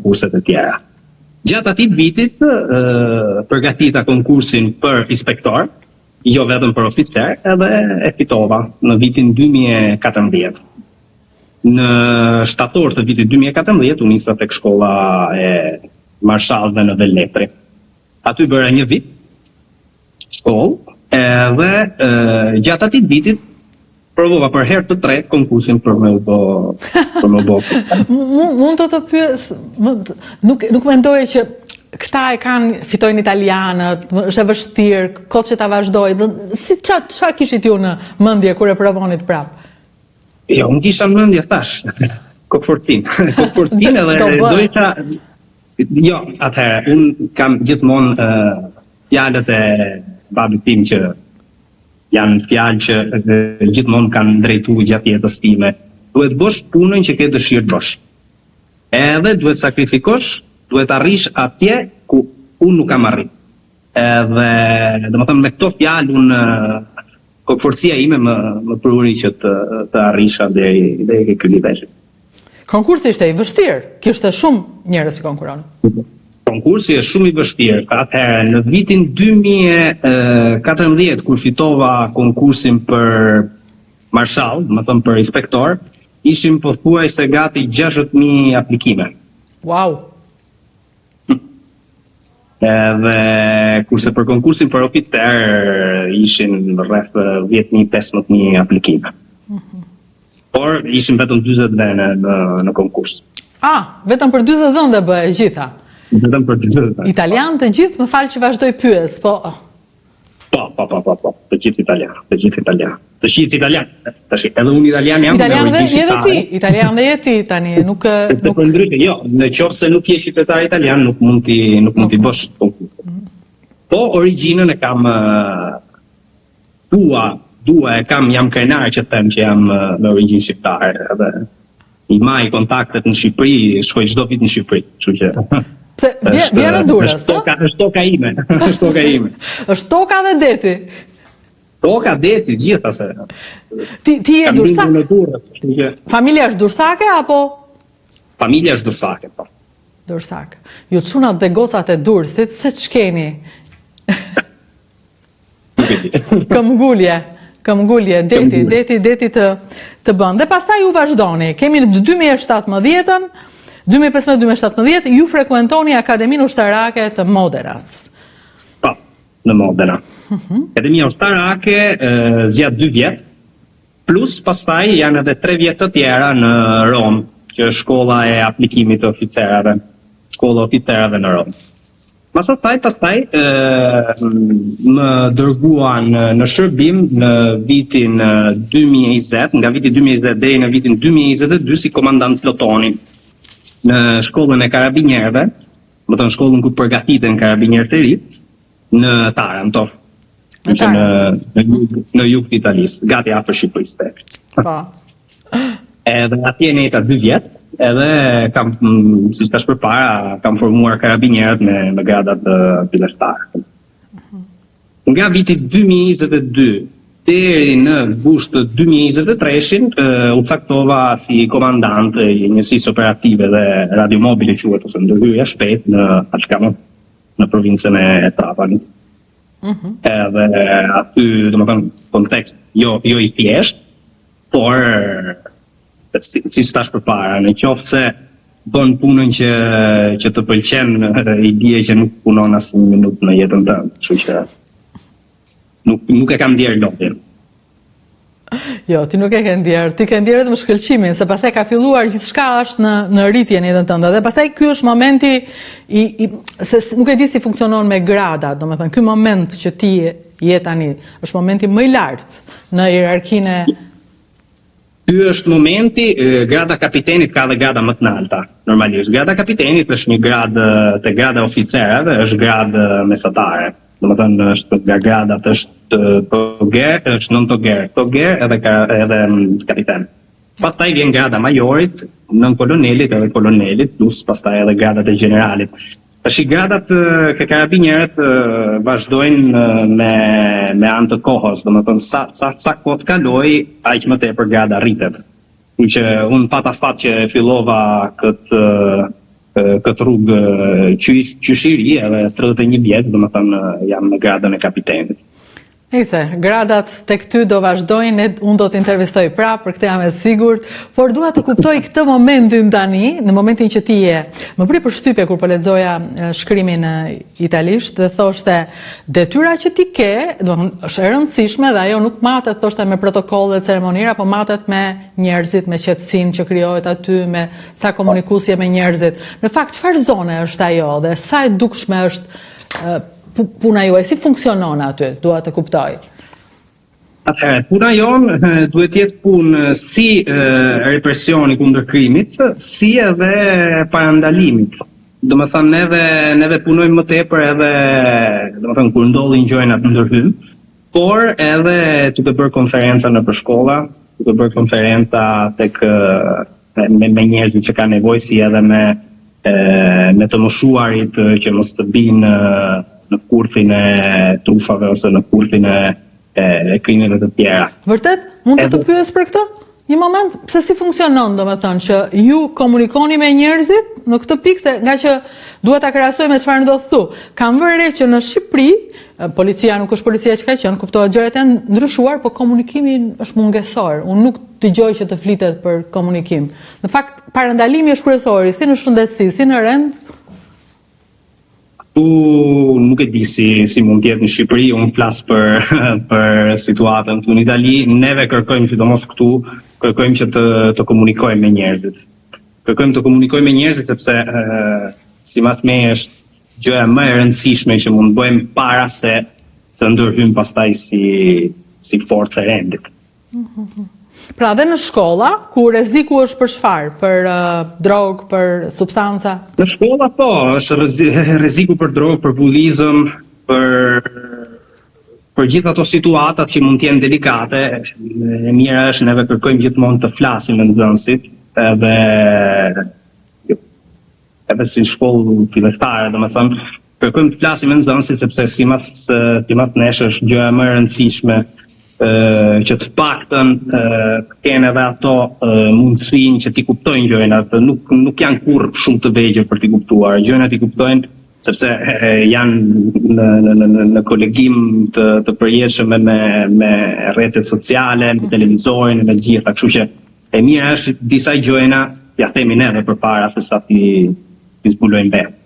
konkurset e tjera. Gjatë atij vitit përgatita konkursin për inspektor, jo vetëm për oficer, edhe e fitova në vitin 2014. Në shtator të vitit 2014 u nisa tek shkolla e Marshallëve në Velletri. Aty bëra një vit shkollë, edhe gjatë atij vitit provova për herë të tretë konkursin për me u bë. Mund të pyes, nuk mendoj që këta fitojnë italianët, është e vështirë, kot që ta vazhdoj. Si çfarë kishit ju në mendje kur e provonit prap? Jo, unë kisha në mendje tash. Kokfortin edhe doja. Jo, atëherë unë kam gjithmonë fjalët e babit tim që janë fjalë që gjithmonë kanë drejtuar gjatë jetës time. Duhet bësh punën që ke dëshirë të bësh. Edhe duhet sakrifikosh, duhet arrish atje ku unë nuk kam arrit. Edhe, domethënë me këto fjalë unë forcia ime më pruri që të arrisha deri ky nivel. Konkursi ishte i vështirë, kishte shumë njerëz që konkuronin. Konkursi është shumë i vështirë. Atëherë në vitin 2014 kur fitova konkursin për marshall, më thënë për inspektor, ishim pothuajse gati 60.000 aplikime. Wow. Edhe kurse për konkursin për oficer ishin rreth 10.000-15.000 aplikime. Por ishin vetëm 40 vende në konkurs. Vetëm për 40 vende bëhe gjitha? Vetëm për 40 vende. Italian të gjithë, më falë që vazhdoj pyes, po. Të gjithë italian. Të gjithë italian. Tash edhe unë italian jam. Italian dhe je ti tani, nuk. Jo, në qoftë se nuk je qytetar italian, nuk mund t'i bësh konkurs. Po origjinën e kam jam krenar që them që jam me origjinë shqiptare, edhe i maj kontaktet në Shqipëri, shkoj çdo vit në Shqipëri, kështu që. Vjen në Durrës, është toka ime. Është toka dhe deti. Toka, deti, gjithë atë. Ti je dursak? Familja është dursake apo? Familja është dursake, po. Dursak. Ju çunat dhe gocat e Durrësit, se ç'keni? Këmbgulje, deti të bën. Dhe pastaj ju vazhdoni. Kemi në 2017-ën, 2015-2017, ju frekuentoni Akademinë Ushtarake të Moderas. Po, në Modena. Akademia Ushtarake zgjat 2 vjet, plus pastaj janë edhe 3 vjet të tjera në Rom, që është shkolla e aplikimit të oficerave, shkolla oficerave në Rom. Pastaj më dërguan në shërbim në vitin 2020, nga viti 2020 deri në vitin 2022 si komandant plotoni në shkollën e karabinjerëve, më thënë shkollën ku përgatiten karabinjerët e ri, në Taranto, në jug të Italisë, gati afër Shqipërisë. Po. Edhe atje njëta 2 vjet, edhe kam, si thash përpara, kam formuar karabinjerët me gradat fillestare. Nga viti 2022 deri në gusht të 2023-shin u taktova si komandant i njësisë operative dhe radiomobile quhet ose ndërhyrja shpejt në Ashkamë, në provincën e Trapanit. Edhe aty, domethënë, kontekst jo i thjesht, por si thash përpara, në qoftë se bën punën që të pëlqen, i bie që nuk punon as një minutë në jetën tënde, kështu që nuk e kam ndjerë lodhin. Jo, ti nuk e ke ndjerë, ti ke ndjerë vetëm shkëlqimin, se pastaj ka filluar gjithçka është në rritje në jetën tënde. Dhe pastaj ky është momenti se nuk e di si funksionon me gradat, domethënë ky moment që ti je tani, është momenti më i lartë në hierarkinë. Ky është momenti, grada kapitenit ka dhe grada më të larta, normalisht. Grada kapitenit është një gradë te grada oficerave, është gradë mesatare. Domethënë është nga gradat është toger, është nën toger edhe kapiten. Pastaj vjen grada majorit, nën kolonelit edhe kolonelit, plus pastaj edhe gradat e generalit. Tash gradat ke karabinjerët vazhdojnë me anë të kohës, domethënë sa kohë kaloi, aq më tepër grada rritet. Kështu që unë pata fat që fillova këtë këtë rrugë qyshiri edhe 31 vjet, domethënë jam në gradën e kapitenit. Nice, gradat tek ty do vazhdojnë, unë do të intervistoj prapë, për këtë jam e sigurt, por dua të kuptoj këtë momentin tani, në momentin që ti je. Më bëri përshtypje kur po lexoja shkrimin italisht dhe thoshte detyra që ti ke, domethënë është e rëndësishme dhe ajo nuk matet thoshte me protokolle dhe ceremonira, po matet me njerëzit, me qetësinë që krijohet aty, me sa komunikuesje me njerëzit. Në fakt, çfarë zone është ajo dhe sa e dukshme është puna juaj, si funksionon aty, dua të kuptoj. Atëherë, puna jonë duhet jetë punë si represioni kundër krimit, si edhe parandalimit. Domethënë neve punojmë më tepër edhe domethënë kur ndodhin gjëra të ndërhym, por edhe duke bërë konferenca nëpër shkolla, duke bërë konferenca tek me njerëzit që kanë nevojë, si edhe me të moshuarit që mos të binë në kurthin e trufave ose në kurthin e krimeve të tjera. Vërtet? Mund të pyes për këtë? Një moment, pse si funksionon, domethënë që ju komunikoni me njerëzit në këtë pikë, se nga që duhet ta krahasoj me çfarë ndodh këtu. Kam vënë re që në Shqipëri, policia nuk është policia që ka qenë, kuptohet gjërat janë ndryshuar, por komunikimi është mungesor. Unë nuk dëgjoj që të flitet për komunikim. Në fakt, parandalimi është kryesor, si në shëndetësi, si në rend. Nuk e di si mund të jetë në Shqipëri, unë flas për situatën këtu në Itali. Neve kërkojmë, sidomos këtu, kërkojmë që të komunikojmë me njerëzit. Kërkojmë të komunikojmë me njerëzit sepse sipas meje është gjëja më e rëndësishme që mund të bëjmë para se të ndërhyjmë pastaj si forcë e rendit. Pra dhe në shkolla, ku rreziku është për çfarë? Për drogë, për substanca? Në shkolla po, është rreziku për drogë, për bullizëm, për gjithë ato situatat që mund të jenë delikate. E mira është neve kërkojmë gjithmonë të flasim me nxënësit, edhe si shkollë fillestare, domethënë, kërkojmë të flasim me nxënësit sepse sipas nesh është gjëja më e rëndësishme që të paktën kenë edhe ato mundësinë që t'i kuptojnë gjërat, nuk janë kurrë shumë të vegjël për t'i kuptuar. Gjërat i kuptojnë sepse janë në kolegim të përjetshëm me rrjetet sociale, me televizorin, me gjitha, kështu që e mira është disa gjëra ja themi neve përpara se sa t'i zbulojmë vetë.